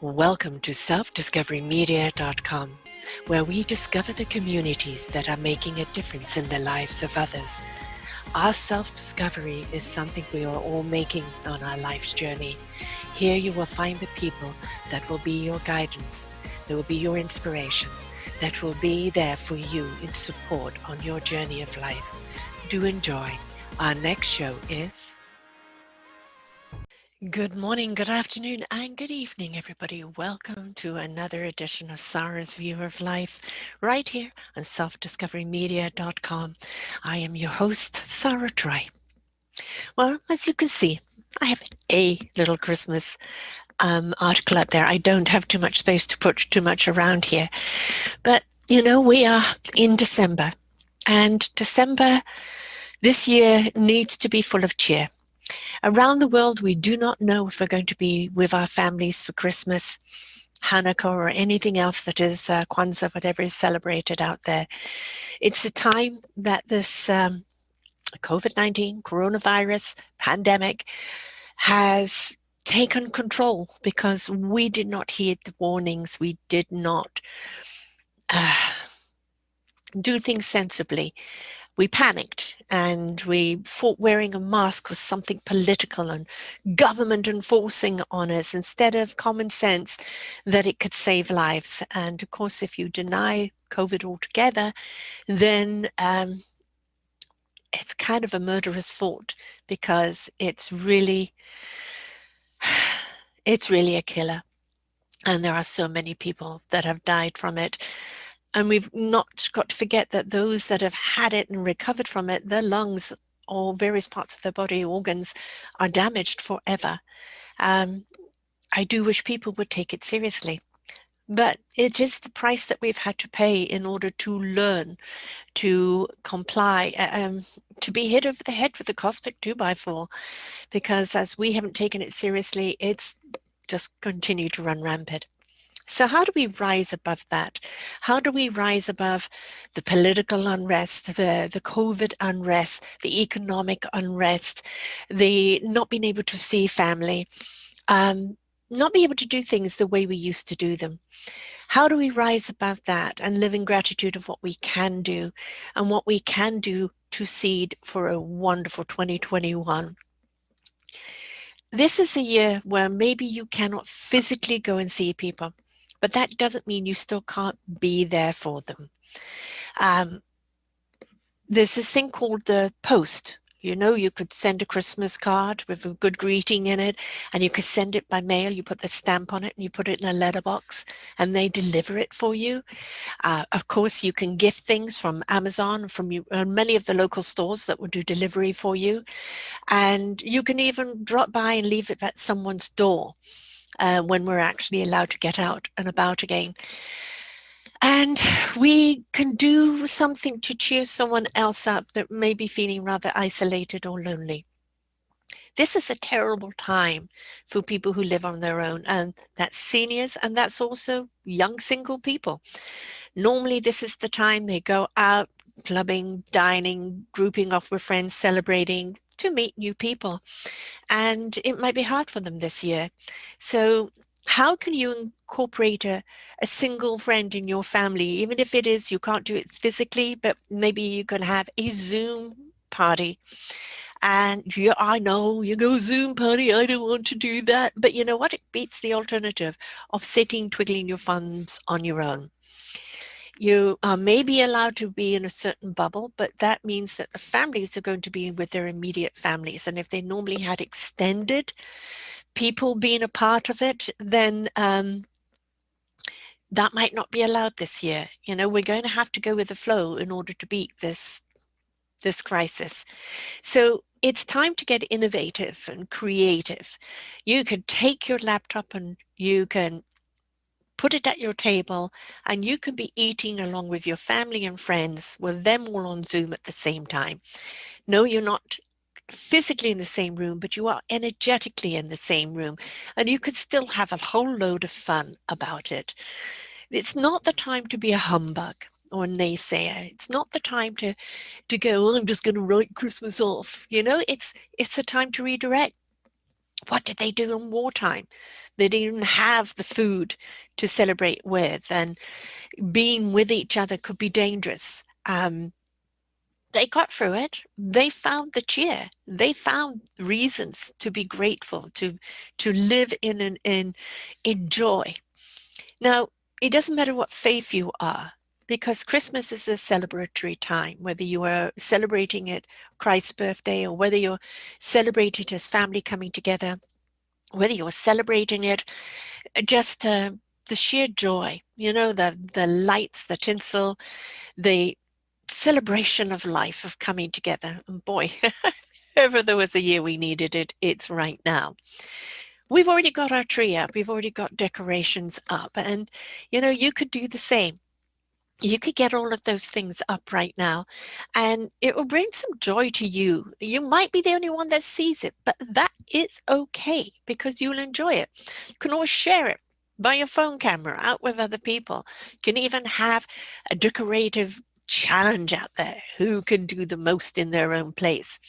Welcome to selfdiscoverymedia.com, where we discover the communities that are making a difference in the lives of others. Our self-discovery is something we are all making on our life's journey. Here you will find the people that will be your guidance, that will be your inspiration, that will be there for you in support on your journey of life. Do enjoy. Our next show is... Good morning, good afternoon, and good evening, everybody. Welcome to another edition of Sarah's View of Life, right here on selfdiscoverymedia.com. I am your host, Sarah Troy. Well, as you can see, I have a little Christmas article up there. I don't have too much space to put too much around here. But, you know, we are in December, and December this year needs to be full of cheer. Around the world, we do not know if we're going to be with our families for Christmas, Hanukkah, or anything else that is Kwanzaa, whatever is celebrated out there. It's a time that this COVID-19 coronavirus pandemic has taken control because we did not heed the warnings. We did not do things sensibly. We panicked and we thought wearing a mask was something political and government enforcing on us instead of common sense that it could save lives. And of course, if you deny COVID altogether, then it's kind of a murderous thought because it's really a killer. And there are so many people that have died from it. And we've not got to forget that those that have had it and recovered from it, their lungs or various parts of their body organs are damaged forever. I do wish people would take it seriously. But it is the price that we've had to pay in order to learn, to comply, to be hit over the head with the cosmic 2x4. Because as we haven't taken it seriously, it's just continued to run rampant. So how do we rise above that? How do we rise above the political unrest, the COVID unrest, the economic unrest, the not being able to see family, not be able to do things the way we used to do them? How do we rise above that and live in gratitude of what we can do and what we can do to seed for a wonderful 2021? This is a year where maybe you cannot physically go and see people, but that doesn't mean you still can't be there for them. There's this thing called the post. You know, you could send a Christmas card with a good greeting in it, and you could send it by mail. You put the stamp on it and you put it in a letterbox, and they deliver it for you. Of course, you can gift things from Amazon, from many of the local stores that will do delivery for you. And you can even drop by and leave it at someone's door when we're actually allowed to get out and about again. And we can do something to cheer someone else up that may be feeling rather isolated or lonely. This is a terrible time for people who live on their own, and that's seniors, and that's also young single people. Normally, this is the time they go out clubbing, dining, grouping off with friends, celebrating, to meet new people. And it might be hard for them this year. So how can you incorporate a single friend in your family, even if it is you can't do it physically, but maybe you can have a Zoom party? And yeah, I know you go Zoom party, I don't want to do that. But you know what? It beats the alternative of sitting, twiddling your thumbs on your own. You may be allowed to be in a certain bubble, but that means that the families are going to be with their immediate families. And if they normally had extended people being a part of it, then that might not be allowed this year. You know, we're going to have to go with the flow in order to beat this crisis. So it's time to get innovative and creative. You could take your laptop and you can put it at your table, and you can be eating along with your family and friends with them all on Zoom at the same time. No, you're not physically in the same room, but you are energetically in the same room, and you could still have a whole load of fun about it. It's not the time to be a humbug or a naysayer. It's not the time to go, oh, I'm just going to write Christmas off. You know, it's a time to redirect. What did they do in wartime? They didn't even have the food to celebrate with, and being with each other could be dangerous. They got through it. They found the cheer. They found reasons to be grateful, to live in joy. Now, it doesn't matter what faith you are, because Christmas is a celebratory time, whether you are celebrating it Christ's birthday, or whether you're celebrating it as family coming together, whether you're celebrating it just the sheer joy, the lights, the tinsel, the celebration of life, of coming together. And boy, ever there was a year we needed it, it's right now. We've already got our tree up, we've already got decorations up, and you could do the same. You could get all of those things up right now, and it will bring some joy to you. You might be the only one that sees it, but that is okay, because you'll enjoy it. You can always share it by your phone camera out with other people. You can even have a decorative challenge out there, who can do the most in their own place.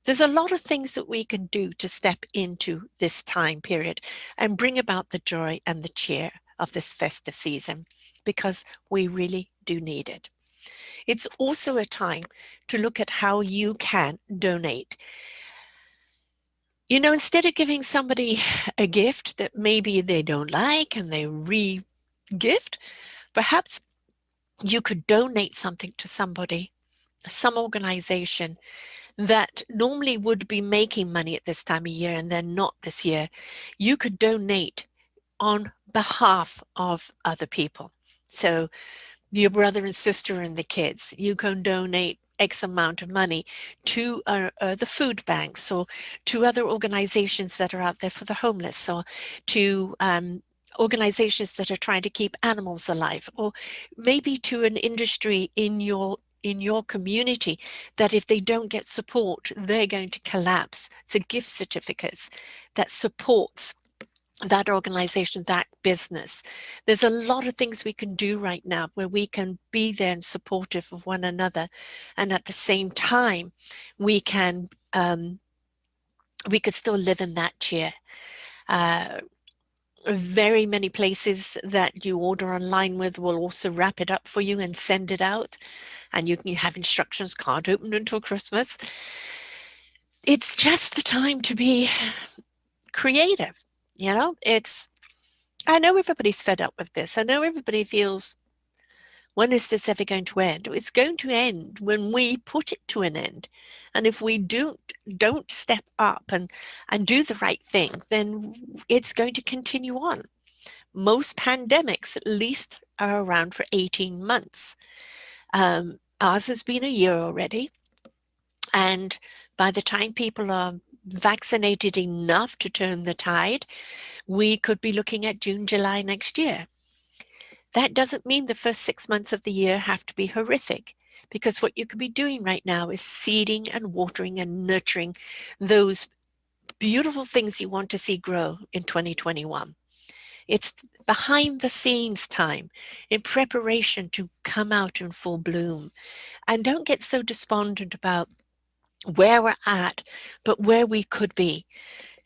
There's a lot of things that we can do to step into this time period and bring about the joy and the cheer of this festive season, because we really do need it. It's also a time to look at how you can donate. Instead of giving somebody a gift that maybe they don't like and they re-gift, perhaps you could donate something to somebody, some organization that normally would be making money at this time of year and they're not this year. You could donate on behalf of other people. So your brother and sister and the kids, you can donate X amount of money to the food banks, or to other organizations that are out there for the homeless, or to organizations that are trying to keep animals alive, or maybe to an industry in your community that if they don't get support, they're going to collapse. So gift certificates that supports that organization, that business. There's a lot of things we can do right now where we can be there and supportive of one another. And at the same time, we can we could still live in that cheer. Uh, Very many places that you order online with will also wrap it up for you and send it out. And you can have instructions, can't open until Christmas. It's just the time to be creative. I know everybody's fed up with this. I know everybody feels, when is this ever going to end? It's going to end when we put it to an end. And if we don't step up and do the right thing, then it's going to continue on. Most pandemics, at least, are around for 18 months. Ours has been a year already. And by the time people are vaccinated enough to turn the tide, we could be looking at June, July next year. That doesn't mean the first 6 months of the year have to be horrific, because what you could be doing right now is seeding and watering and nurturing those beautiful things you want to see grow in 2021. It's behind the scenes time in preparation to come out in full bloom. And don't get so despondent about where we're at, but where we could be.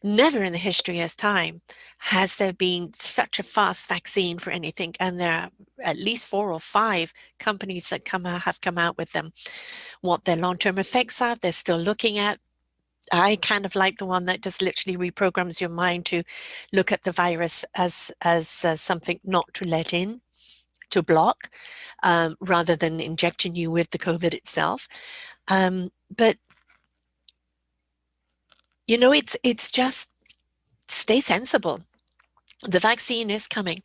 Never in the history of time has there been such a fast vaccine for anything, and there are at least 4 or 5 companies that have come out with them. What their long-term effects are, they're still looking at. I kind of like the one that just literally reprograms your mind to look at the virus as something not to let in, to block, rather than injecting you with the COVID itself. But it's just stay sensible. The vaccine is coming.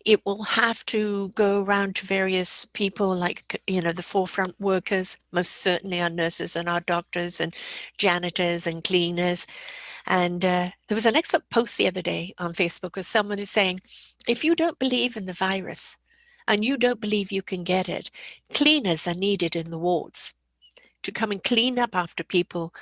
It will have to go around to various people, like, the forefront workers, most certainly our nurses and our doctors and janitors and cleaners. And there was an excellent post the other day on Facebook where someone is saying, if you don't believe in the virus and you don't believe you can get it, cleaners are needed in the wards to come and clean up after people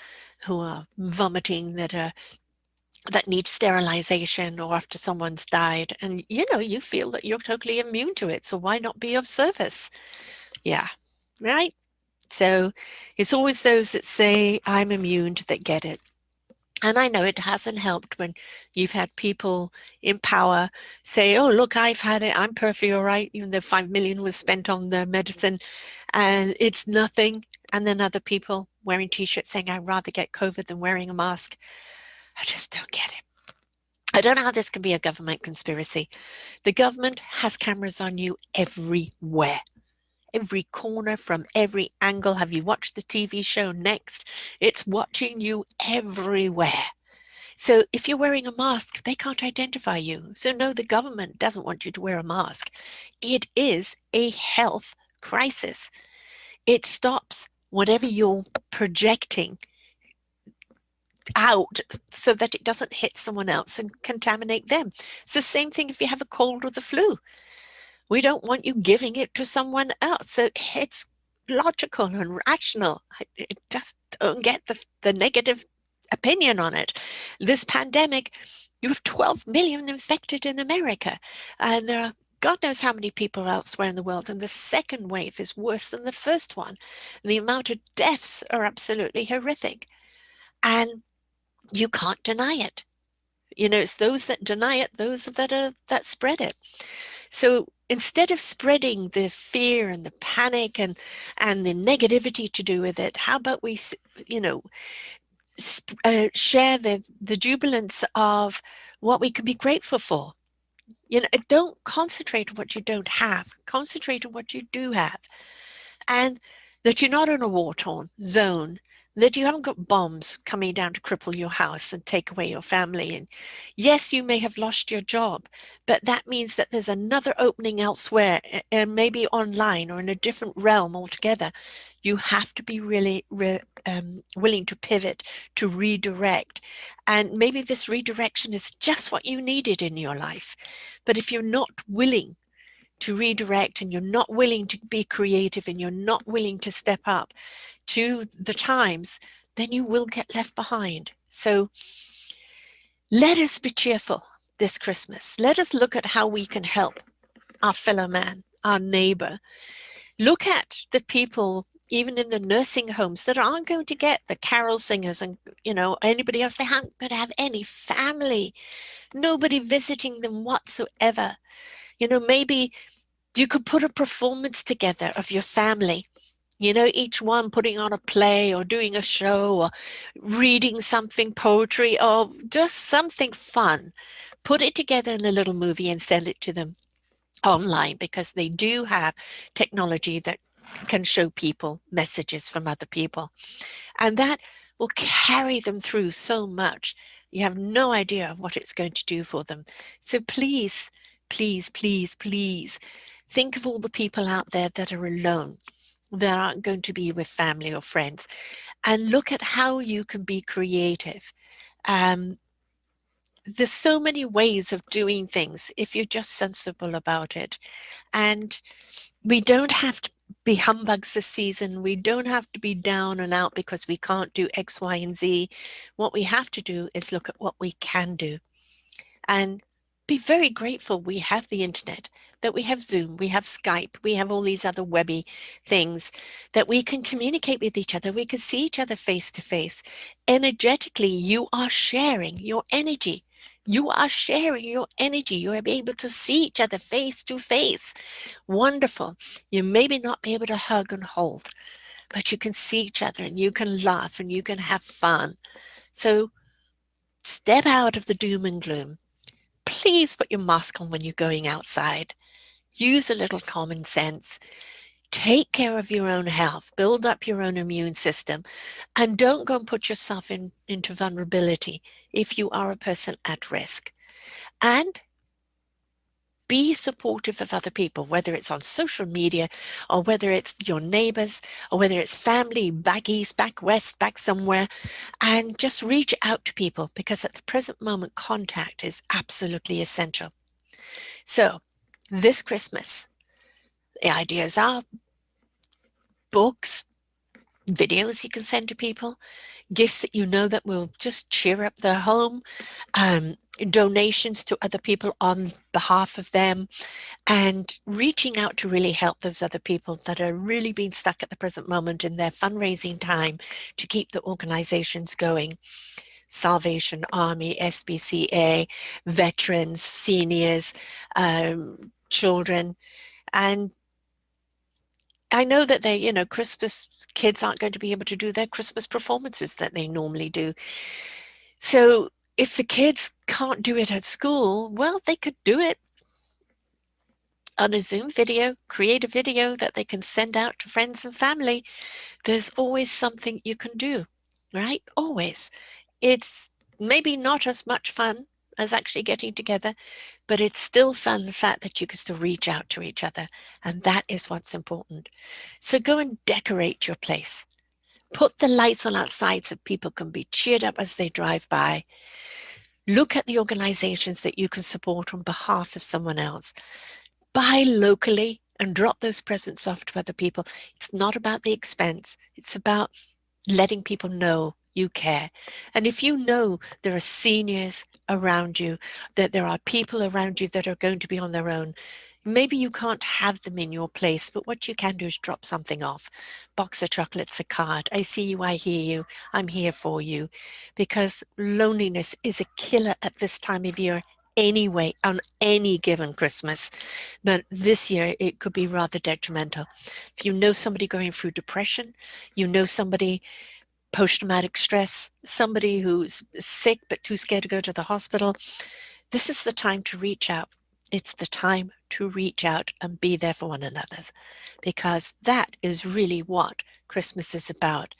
who are vomiting, that need sterilization, or after someone's died, and you feel that you're totally immune to it, so why not be of service? Yeah, right. So it's always those that say I'm immune that get it. And I know it hasn't helped when you've had people in power say, oh, look, I've had it. I'm perfectly all right, even though 5 million was spent on the medicine and it's nothing. And then other people wearing t-shirts saying, I'd rather get COVID than wearing a mask. I just don't get it. I don't know how this can be a government conspiracy. The government has cameras on you everywhere, every corner, from every angle. Have you watched the TV show Next? It's watching you everywhere. So if you're wearing a mask, they can't identify you. So no, the government doesn't want you to wear a mask. It is a health crisis. It stops whatever you're projecting out so that it doesn't hit someone else and contaminate them. It's the same thing if you have a cold or the flu. We don't want you giving it to someone else. So it's logical and rational. I just don't get the negative opinion on it. This pandemic, you have 12 million infected in America, and there are God knows how many people elsewhere in the world. And the second wave is worse than the first one. And the amount of deaths are absolutely horrific. And you can't deny it. You know, it's those that deny it, those that spread it. So instead of spreading the fear and the panic and the negativity to do with it, how about we, you know, share the jubilance of what we can be grateful for? You know, don't concentrate on what you don't have. Concentrate on what you do have, and that you're not in a war-torn zone, that you haven't got bombs coming down to cripple your house and take away your family. And yes, you may have lost your job, but that means that there's another opening elsewhere, and maybe online or in a different realm altogether. You have to be really willing to pivot, to redirect. And maybe this redirection is just what you needed in your life. But if you're not willing to redirect, and you're not willing to be creative, and you're not willing to step up to the times, then you will get left behind. So let us be cheerful this Christmas. Let us look at how we can help our fellow man, our neighbor. Look at the people even in the nursing homes that aren't going to get the carol singers and, you know, anybody else. They aren't going to have any family, nobody visiting them whatsoever. You know, maybe you could put a performance together of your family, you know, each one putting on a play or doing a show or reading something, poetry, or just something fun. Put it together in a little movie and send it to them online, because they do have technology that can show people messages from other people. And that will carry them through so much. You have no idea what it's going to do for them. So please, please, please, please think of all the people out there that are alone, that aren't going to be with family or friends, and look at how you can be creative. Um, there's so many ways of doing things if you're just sensible about it. And we don't have to be humbugs this season. We don't have to be down and out because we can't do X, Y, and Z. What we have to do is look at what we can do and be very grateful we have the internet, that we have Zoom, we have Skype, we have all these other webby things that we can communicate with each other. We can see each other face to face. Energetically, you are sharing your energy. You are sharing your energy. You are able to see each other face to face. Wonderful. You maybe not be able to hug and hold, but you can see each other and you can laugh and you can have fun. So step out of the doom and gloom. Please put your mask on when you're going outside. Use a little common sense. Take care of your own health. Build up your own immune system. And don't go and put yourself into vulnerability if you are a person at risk. And be supportive of other people, whether it's on social media or whether it's your neighbors or whether it's family back east, back west, back somewhere, and just reach out to people, because at the present moment, contact is absolutely essential. So this Christmas, the ideas are books, videos you can send to people, gifts that you know that will just cheer up their home, donations to other people on behalf of them, and reaching out to really help those other people that are really being stuck at the present moment in their fundraising time to keep the organizations going. Salvation Army, SPCA, veterans, seniors, children. And I know that Christmas kids aren't going to be able to do their Christmas performances that they normally do. So if the kids can't do it at school, well, they could do it on a Zoom video, create a video that they can send out to friends and family. There's always something you can do, right? Always. It's maybe not as much fun as actually getting together, but it's still fun, the fact that you can still reach out to each other. And that is what's important. So go and decorate your place. Put the lights on outside so people can be cheered up as they drive by. Look at the organizations that you can support on behalf of someone else. Buy locally and drop those presents off to other people. It's not about the expense. It's about letting people know you care. And if you know there are seniors around you, that there are people around you that are going to be on their own, maybe you can't have them in your place, but what you can do is drop something off. Box of chocolates, a card. I see you, I hear you, I'm here for you. Because loneliness is a killer at this time of year anyway, on any given Christmas. But this year, it could be rather detrimental. If you know somebody going through depression, you know somebody post-traumatic stress, somebody who's sick but too scared to go to the hospital, this is the time to reach out. It's the time to reach out and be there for one another, because that is really what Christmas is about.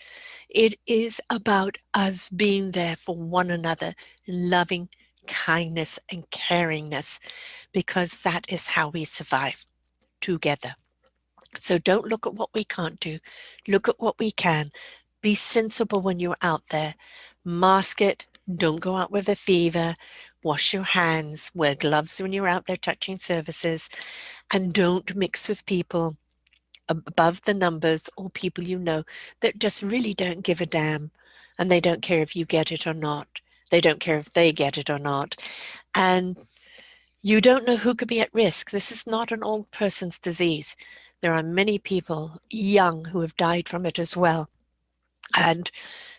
It is about us being there for one another, loving kindness and caringness, because that is how we survive together. So don't look at what we can't do. Look at what we can. Be sensible when you're out there. Mask it. Don't go out with a fever. Wash your hands. Wear gloves when you're out there touching surfaces. And don't mix with people above the numbers or people you know that just really don't give a damn. And they don't care if you get it or not. They don't care if they get it or not. And you don't know who could be at risk. This is not an old person's disease. There are many people young who have died from it as well. And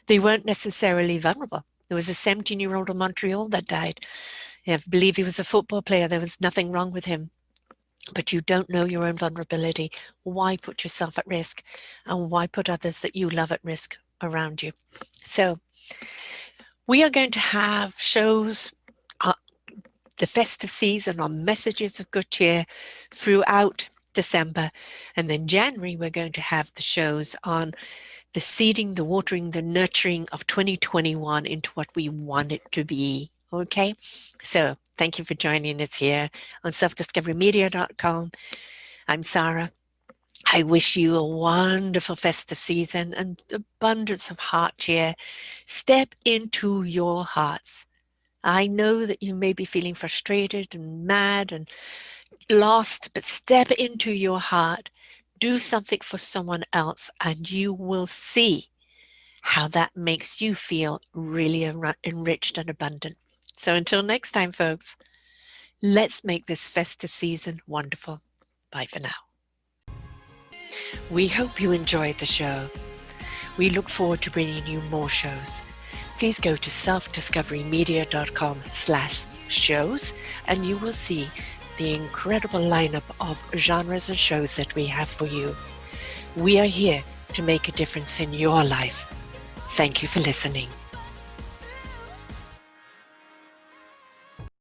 they weren't necessarily vulnerable. There was a 17-year-old in Montreal that died. I believe he was a football player. There was nothing wrong with him. But you don't know your own vulnerability. Why put yourself at risk? And why put others that you love at risk around you? So we are going to have shows the festive season on messages of good cheer throughout December. And then January, we're going to have the shows on the seeding, the watering, the nurturing of 2021 into what we want it to be. Okay. So thank you for joining us here on selfdiscoverymedia.com. I'm Sarah. I wish you a wonderful festive season and abundance of heart cheer. Step into your hearts. I know that you may be feeling frustrated and mad and lost, but step into your heart. Do something for someone else, and you will see how that makes you feel really enriched and abundant. So until next time, folks, let's make this festive season wonderful. Bye for now. We hope you enjoyed the show. We look forward to bringing you more shows. Please go to selfdiscoverymedia.com/shows and you will see the incredible lineup of genres and shows that we have for you. We are here to make a difference in your life. Thank you for listening.